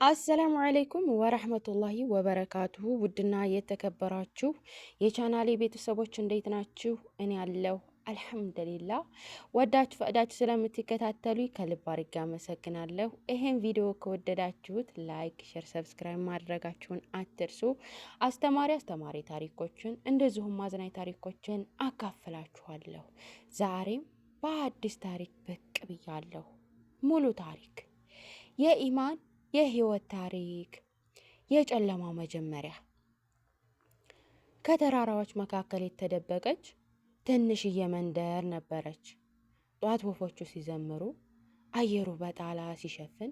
አሰላሙ አለይኩም ወረህመቱላሂ ወበረካቱሁ። ውድና የተከበራችሁ የቻናሌ ቤተሰቦች እንዴት ናችሁ? እኔ ያለሁ አልሐምዱሊላ። ወዳችሁ ፈቅዳችሁ ስለምትከታተሉ ከልብ አድርጌ አመሰግናለሁ። ይሄን ቪዲዮ ከወደዳችሁት ላይክ፣ ሼር፣ ሰብስክራይብ ማድረጋችሁን አትርሱ። አስተማሪ ታሪኮችን እንደዚሁም አዝናኝ ታሪኮችን አካፍላችኋለሁ። ዛሬም በአዲስ ታሪክ ብቅ ብያለሁ። ሙሉ ታሪክ የኢማን የህይወት ታሪክ የጨለማው መጀመሪያ። ከተራራዎች መካከል የተደበቀች ትንሽዬ መንደር ነበረች። ጧት ወፎቹ ሲዘምሩ፣ አየሩ በጣላ ሲሸፍን፣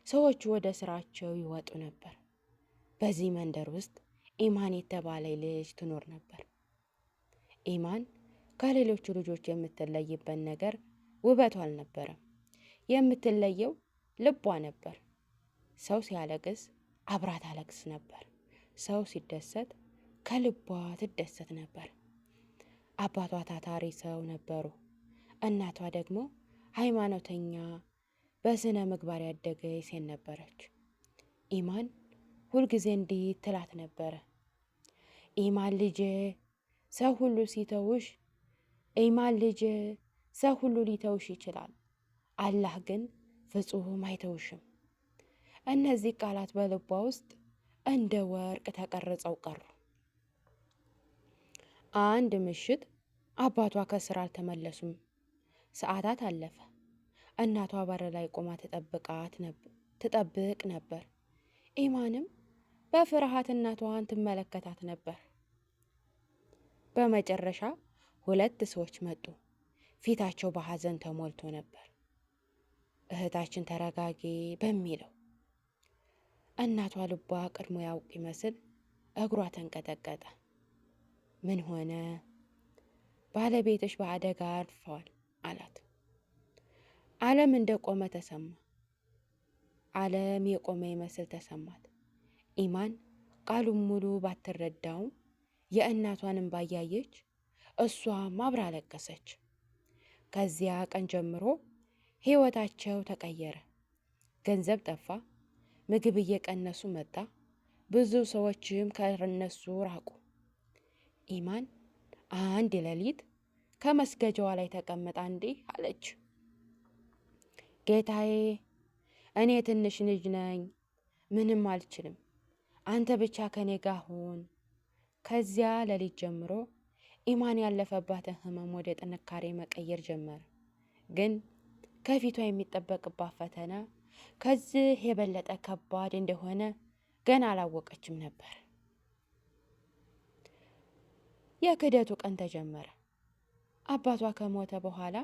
ሰዎቹ ወደ ስራቸው ይወጡ ነበር። በዚህ መንደር ውስጥ ኢማን የተባለ ልጅ ትኖር ነበር። ኢማን ከሌሎቹ ልጆች የምትለይበት ነገር ውበቷ አልነበረም። የምትለየው ልቧ ነበር። ሰው ሲያለቅስ አብራ ታለቅስ ነበር። ሰው ሲደሰት ከልቧ ትደሰት ነበር። አባቷ ታታሪ ሰው ነበሩ። እናቷ ደግሞ ሃይማኖተኛ፣ በስነ ምግባር ያደገች ሴት ነበረች። ኢማን ሁልጊዜ እንዲህ ትላት ነበረ። ኢማን ልጄ፣ ሰው ሁሉ ሲተውሽ፣ ኢማን ልጄ፣ ሰው ሁሉ ሊተውሽ ይችላል፣ አላህ ግን ፍጹም አይተውሽም። እነዚህ ቃላት በልቧ ውስጥ እንደ ወርቅ ተቀርጸው ቀሩ። አንድ ምሽት አባቷ ከስራ አልተመለሱም። ሰዓታት አለፈ። እናቷ በር ላይ ቆማ ትጠብቅ ነበር። ኢማንም በፍርሃት እናቷን ትመለከታት ነበር። በመጨረሻ ሁለት ሰዎች መጡ። ፊታቸው በሐዘን ተሞልቶ ነበር። እህታችን ተረጋጊ በሚለው እናቷ ልቧ ቀድሞ ያውቅ ይመስል እግሯ ተንቀጠቀጠ። ምን ሆነ? ባለቤትሽ በአደጋ አርፈዋል አላት። ዓለም እንደ ቆመ ተሰማ። ዓለም የቆመ ይመስል ተሰማት። ኢማን ቃሉን ሙሉ ባትረዳውም የእናቷን እንባ እያየች እሷም አብራ አለቀሰች። ከዚያ ቀን ጀምሮ ሕይወታቸው ተቀየረ። ገንዘብ ጠፋ። ምግብ እየቀነሱ መጣ። ብዙ ሰዎችም ከእነሱ ራቁ። ኢማን አንድ ሌሊት ከመስገጃዋ ላይ ተቀምጣ እንዲህ አለች። ጌታዬ፣ እኔ ትንሽ ልጅ ነኝ፣ ምንም አልችልም። አንተ ብቻ ከኔ ጋር ሁን። ከዚያ ሌሊት ጀምሮ ኢማን ያለፈባትን ህመም ወደ ጥንካሬ መቀየር ጀመረ። ግን ከፊቷ የሚጠበቅባት ፈተና ከዚህ የበለጠ ከባድ እንደሆነ ገና አላወቀችም ነበር። የክደቱ ቀን ተጀመረ። አባቷ ከሞተ በኋላ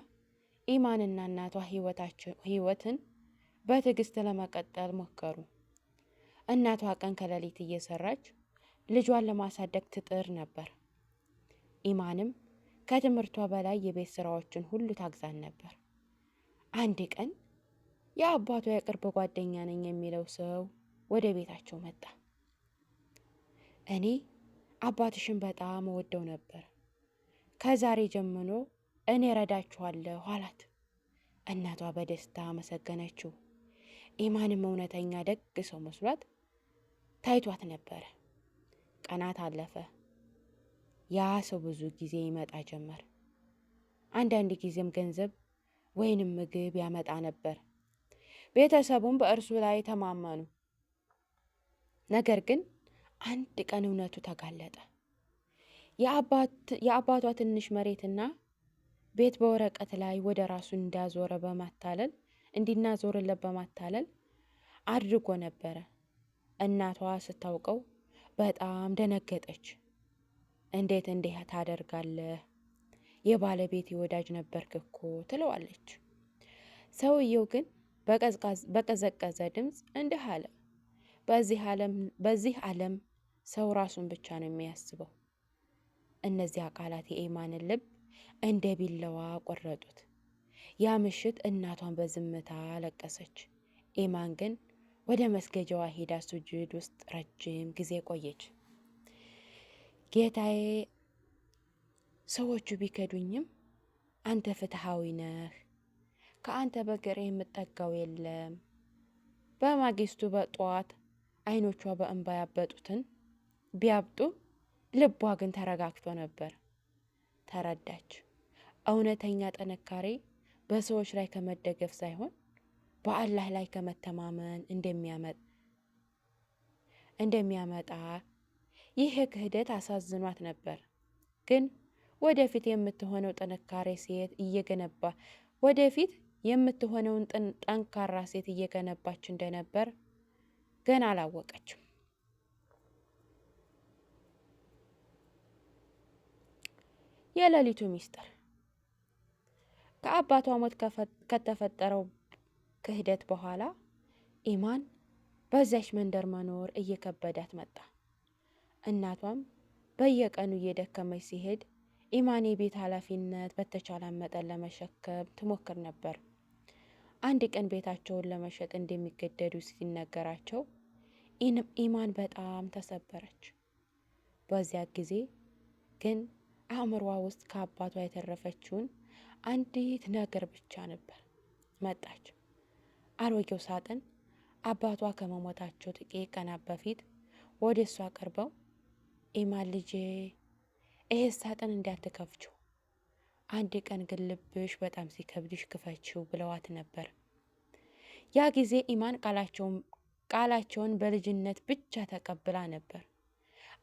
ኢማንና እናቷ ህይወትን በትዕግስት ለመቀጠል ሞከሩ። እናቷ ቀን ከሌሊት እየሰራች ልጇን ለማሳደግ ትጥር ነበር። ኢማንም ከትምህርቷ በላይ የቤት ስራዎችን ሁሉ ታግዛን ነበር። አንድ ቀን የአባቷ የቅርብ ጓደኛ ነኝ የሚለው ሰው ወደ ቤታቸው መጣ። እኔ አባትሽን በጣም እወደው ነበር። ከዛሬ ጀምሮ እኔ ረዳችኋለሁ አላት። እናቷ በደስታ አመሰገነችው። ኢማንም እውነተኛ ደግ ሰው መስሏት ታይቷት ነበረ። ቀናት አለፈ። ያ ሰው ብዙ ጊዜ ይመጣ ጀመር። አንዳንድ ጊዜም ገንዘብ ወይንም ምግብ ያመጣ ነበር። ቤተሰቡም በእርሱ ላይ ተማመኑ። ነገር ግን አንድ ቀን እውነቱ ተጋለጠ። የአባቷ ትንሽ መሬትና ቤት በወረቀት ላይ ወደ ራሱ እንዲናዞርለት በማታለል አድርጎ ነበረ። እናቷ ስታውቀው በጣም ደነገጠች። እንዴት እንዲህ ታደርጋለህ? የባለቤቴ ወዳጅ ነበርክ እኮ ትለዋለች። ሰውየው ግን በቀዘቀዘ ድምፅ እንዲህ አለ። በዚህ ዓለም ሰው ራሱን ብቻ ነው የሚያስበው። እነዚያ ቃላት የኢማንን ልብ እንደ ቢላዋ ቆረጡት። ያ ምሽት እናቷን በዝምታ አለቀሰች። ኢማን ግን ወደ መስገጃዋ ሄዳ ሱጁድ ውስጥ ረጅም ጊዜ ቆየች። ጌታዬ፣ ሰዎቹ ቢከዱኝም አንተ ፍትሃዊ ነህ። ከአንተ በቀር የምጠጋው የለም። በማግስቱ በጠዋት አይኖቿ በእንባ ያበጡትን ቢያብጡ ልቧ ግን ተረጋግቶ ነበር። ተረዳች። እውነተኛ ጥንካሬ በሰዎች ላይ ከመደገፍ ሳይሆን በአላህ ላይ ከመተማመን እንደሚያመጣ። ይህ ክህደት አሳዝኗት ነበር። ግን ወደፊት የምትሆነው ጠንካራ ሴት እየገነባች እንደነበር ገና አላወቀችም። የሌሊቱ ሚስጥር። ከአባቷ ሞት ከተፈጠረው ክህደት በኋላ ኢማን በዛች መንደር መኖር እየከበዳት መጣ። እናቷም በየቀኑ እየደከመች ሲሄድ ኢማን የቤት ኃላፊነት በተቻለ መጠን ለመሸከም ትሞክር ነበር። አንድ ቀን ቤታቸውን ለመሸጥ እንደሚገደዱ ሲነገራቸው ኢማን በጣም ተሰበረች። በዚያ ጊዜ ግን አእምሯ ውስጥ ከአባቷ የተረፈችውን አንዲት ነገር ብቻ ነበር መጣች። አሮጌው ሳጥን አባቷ ከመሞታቸው ጥቂት ቀናት በፊት ወደ እሷ ቀርበው ኢማን ልጄ፣ ይሄ ሳጥን እንዳትከፍችው፣ አንድ ቀን ግን ልብሽ በጣም ሲከብድሽ ክፈችው ብለዋት ነበር። ያ ጊዜ ኢማን ቃላቸውን በልጅነት ብቻ ተቀብላ ነበር።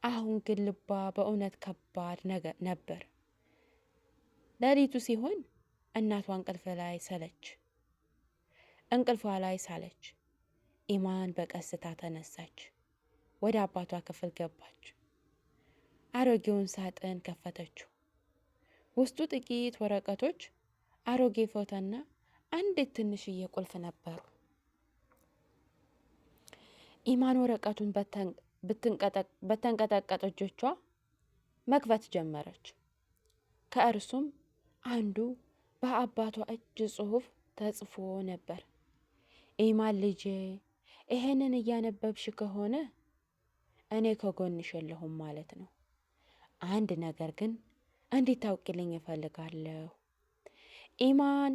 አሁን ግን ልቧ በእውነት ከባድ ነበር። ሌሊቱ ሲሆን እናቷ እንቅልፏ ላይ ሳለች። ኢማን በቀስታ ተነሳች፣ ወደ አባቷ ክፍል ገባች። አሮጌውን ሳጥን ከፈተችው። ውስጡ ጥቂት ወረቀቶች፣ አሮጌ ፎቶና አንዲት ትንሽዬ ቁልፍ ነበሩ። ኢማን ወረቀቱን በተንቀጠቀጡ እጆቿ መክፈት ጀመረች። ከእርሱም አንዱ በአባቷ እጅ ጽሑፍ ተጽፎ ነበር። ኢማን ልጄ፣ ይሄንን እያነበብሽ ከሆነ እኔ ከጎንሽ የለሁም ማለት ነው። አንድ ነገር ግን እንዲታውቂልኝ እፈልጋለሁ። ኢማን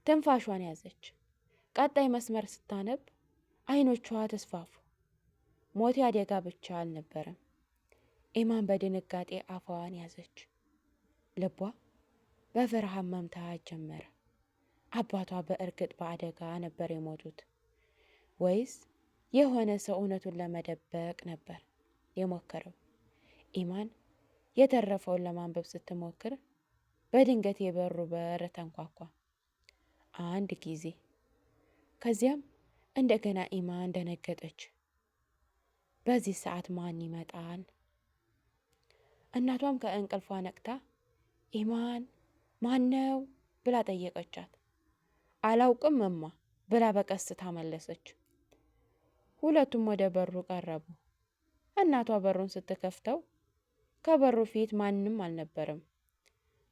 ትንፋሿን ያዘች። ቀጣይ መስመር ስታነብ አይኖቿ ተስፋፉ። ሞት አደጋ ብቻ አልነበረም። ኢማን በድንጋጤ አፏን ያዘች። ልቧ በፍርሃት መምታት ጀመረ። አባቷ በእርግጥ በአደጋ ነበር የሞቱት ወይስ የሆነ ሰው እውነቱን ለመደበቅ ነበር የሞከረው? ኢማን የተረፈውን ለማንበብ ስትሞክር በድንገት የበሩ በር ተንኳኳ አንድ ጊዜ። ከዚያም እንደገና ኢማን ደነገጠች። በዚህ ሰዓት ማን ይመጣል? እናቷም ከእንቅልፏ ነቅታ ኢማን ማን ነው ብላ ጠየቀቻት። አላውቅም እማ ብላ በቀስታ መለሰች። ሁለቱም ወደ በሩ ቀረቡ። እናቷ በሩን ስትከፍተው ከበሩ ፊት ማንም አልነበረም።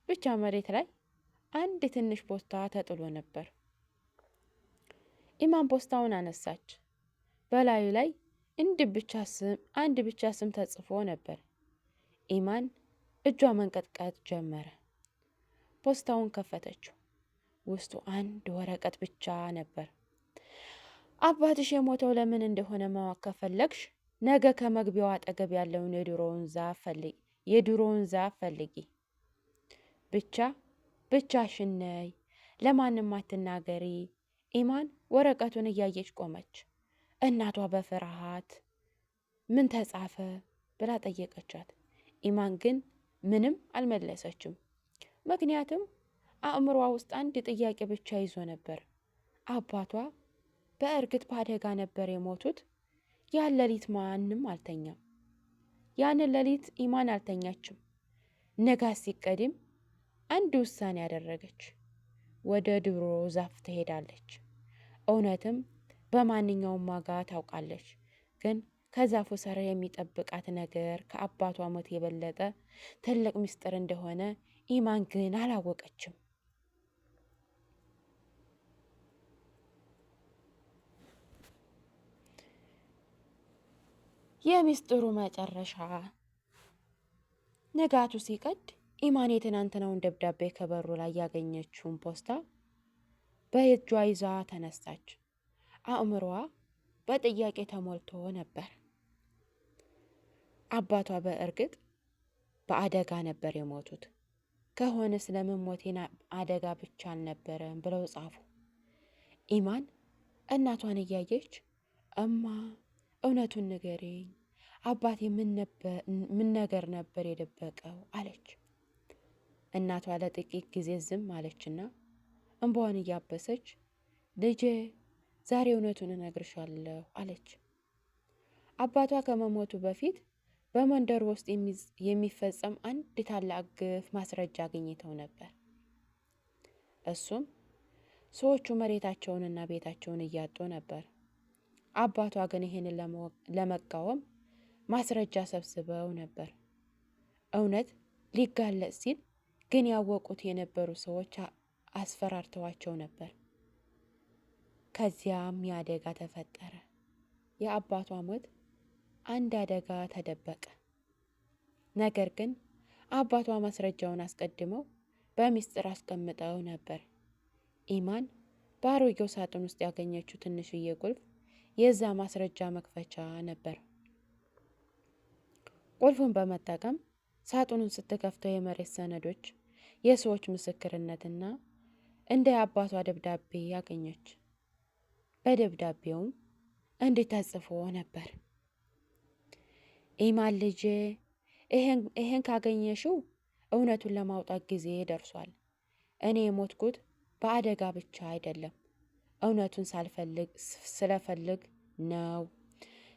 ብቻ መሬት ላይ አንድ ትንሽ ፖስታ ተጥሎ ነበር። ኢማን ፖስታውን አነሳች። በላዩ ላይ አንድ ብቻ ስም ተጽፎ ነበር። ኢማን እጇ መንቀጥቀጥ ጀመረ። ፖስታውን ከፈተችው። ውስጡ አንድ ወረቀት ብቻ ነበር። አባትሽ የሞተው ለምን እንደሆነ ማወቅ ከፈለግሽ ነገ ከመግቢያው አጠገብ ያለውን የድሮውን ዛፍ ፈልጊ። ብቻሽን ነይ፣ ለማንም አትናገሪ። ኢማን ወረቀቱን እያየች ቆመች። እናቷ በፍርሃት ምን ተጻፈ ብላ ጠየቀቻት። ኢማን ግን ምንም አልመለሰችም። ምክንያቱም አእምሯ ውስጥ አንድ ጥያቄ ብቻ ይዞ ነበር። አባቷ በእርግጥ በአደጋ ነበር የሞቱት? ያን ሌሊት ማንም አልተኛም። ያንን ሌሊት ኢማን አልተኛችም። ንጋት ሲቀድም አንድ ውሳኔ ያደረገች። ወደ ድሮ ዛፍ ትሄዳለች። እውነትም በማንኛውም ዋጋ ታውቃለች። ግን ከዛፉ ስር የሚጠብቃት ነገር ከአባቷ ሞት የበለጠ ትልቅ ምስጢር እንደሆነ ኢማን ግን አላወቀችም። የምስጢሩ መጨረሻ። ንጋቱ ሲቀድ ኢማን የትናንትናውን ደብዳቤ ከበሩ ላይ ያገኘችውን ፖስታ በእጇ ይዛ ተነሳች። አእምሮዋ በጥያቄ ተሞልቶ ነበር። አባቷ በእርግጥ በአደጋ ነበር የሞቱት ከሆነ ስለምን ሞቴን አደጋ ብቻ አልነበረም ብለው ጻፉ። ኢማን እናቷን እያየች እማ እውነቱን ንገሪኝ፣ አባቴ ምን ነገር ነበር የደበቀው አለች። እናቷ ለጥቂት ጊዜ ዝም አለችና እንባዋን እያበሰች ልጄ ዛሬ እውነቱን እነግርሻለሁ አለች። አባቷ ከመሞቱ በፊት በመንደር ውስጥ የሚፈጸም አንድ ታላቅ ግፍ ማስረጃ አግኝተው ነበር። እሱም ሰዎቹ መሬታቸውንና ቤታቸውን እያጡ ነበር። አባቷ ግን ይህንን ለመቃወም ማስረጃ ሰብስበው ነበር። እውነት ሊጋለጥ ሲል ግን ያወቁት የነበሩ ሰዎች አስፈራርተዋቸው ነበር። ከዚያም የአደጋ ተፈጠረ። የአባቷ ሞት አንድ አደጋ ተደበቀ። ነገር ግን አባቷ ማስረጃውን አስቀድመው በሚስጥር አስቀምጠው ነበር። ኢማን በአሮጌው ሳጥን ውስጥ ያገኘችው ትንሽዬ ቁልፍ የዛ ማስረጃ መክፈቻ ነበር። ቁልፉን በመጠቀም ሳጥኑን ስትከፍተው የመሬት ሰነዶች፣ የሰዎች ምስክርነትና እንደ የአባቷ ደብዳቤ ያገኘች። በደብዳቤውም እንዲህ ተጽፎ ነበር። ኢማን ልጄ፣ ይሄን ካገኘሽው እውነቱን ለማውጣት ጊዜ ደርሷል። እኔ የሞትኩት በአደጋ ብቻ አይደለም፣ እውነቱን ስለፈልግ ነው።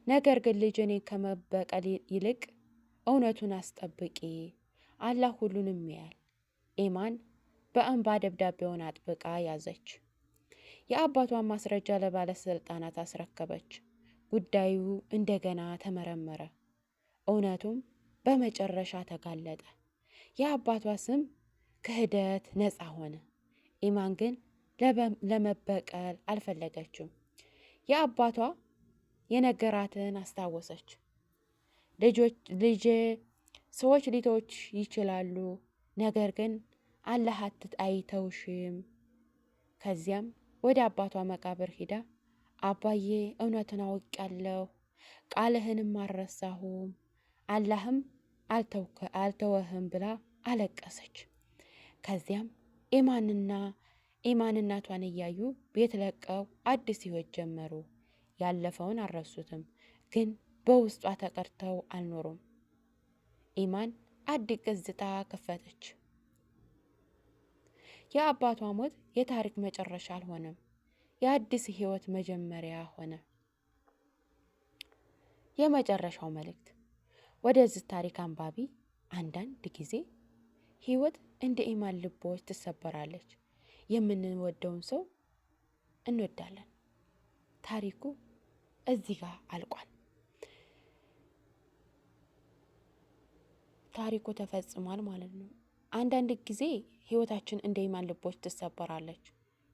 ነገር ግን ልጅ እኔ ከመበቀል ይልቅ እውነቱን አስጠብቂ፣ አላህ ሁሉንም ያያል። ኢማን በእንባ ደብዳቤውን አጥብቃ ያዘች። የአባቷን ማስረጃ ለባለስልጣናት አስረከበች። ጉዳዩ እንደገና ተመረመረ። እውነቱም በመጨረሻ ተጋለጠ። የአባቷ ስም ክህደት ነፃ ሆነ። ኢማን ግን ለመበቀል አልፈለገችም። የአባቷ የነገራትን አስታወሰች። ልጄ ሰዎች ሊተውሽ ይችላሉ፣ ነገር ግን አላህ አይተውሽም። ከዚያም ወደ አባቷ መቃብር ሂዳ አባዬ እውነቱን አውቄያለሁ፣ ቃልህንም አልረሳሁም፣ አላህም አልተወህም ብላ አለቀሰች። ከዚያም ኢማን እናቷን እያዩ ቤት ለቀው አዲስ ህይወት ጀመሩ። ያለፈውን አልረሱትም፣ ግን በውስጧ ተቀርተው አልኖሩም። ኢማን አዲስ ገጽታ ከፈተች። የአባቷ ሞት የታሪክ መጨረሻ አልሆነም፣ የአዲስ ህይወት መጀመሪያ ሆነ። የመጨረሻው መልእክት ወደዚህ ታሪክ አንባቢ፣ አንዳንድ ጊዜ ህይወት እንደ ኢማን ልቦች ትሰበራለች። የምንወደውን ሰው እንወዳለን። ታሪኩ እዚህ ጋር አልቋል። ታሪኩ ተፈጽሟል ማለት ነው። አንዳንድ ጊዜ ህይወታችን እንደ ኢማን ልቦች ትሰበራለች።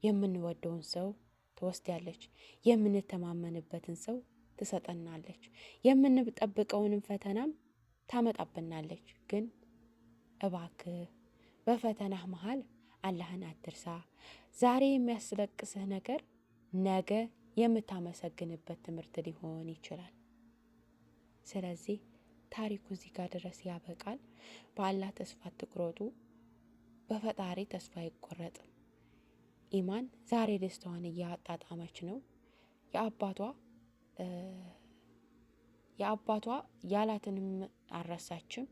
የምንወደውን ሰው ትወስዳለች። የምንተማመንበትን ሰው ትሰጠናለች። የምንጠብቀውንም ፈተናም ታመጣብናለች። ግን እባክህ በፈተናህ መሃል አላህን አትርሳ። ዛሬ የሚያስለቅስህ ነገር ነገ የምታመሰግንበት ትምህርት ሊሆን ይችላል። ስለዚህ ታሪኩ እዚህ ጋር ድረስ ያበቃል። በአላህ ተስፋ አትቁረጡ። በፈጣሪ ተስፋ አይቆረጥም። ኢማን ዛሬ ደስታዋን እያጣጣመች ነው። የአባቷ ያላትንም አልረሳችም።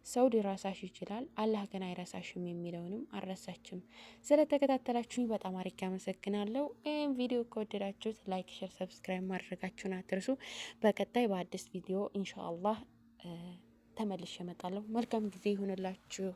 ሰው ሊረሳሽ ይችላል፣ አላህ ግን አይረሳሽም የሚለውንም አልረሳችም። ስለተከታተላችሁኝ በጣም አሪፍ አመሰግናለሁ። ይህም ቪዲዮ ከወደዳችሁት ላይክ፣ ሼር፣ ሰብስክራይብ ማድረጋችሁን አትርሱ። በቀጣይ በአዲስ ቪዲዮ ኢንሻአላህ ተመልሼ እመጣለሁ። መልካም ጊዜ ይሁንላችሁ።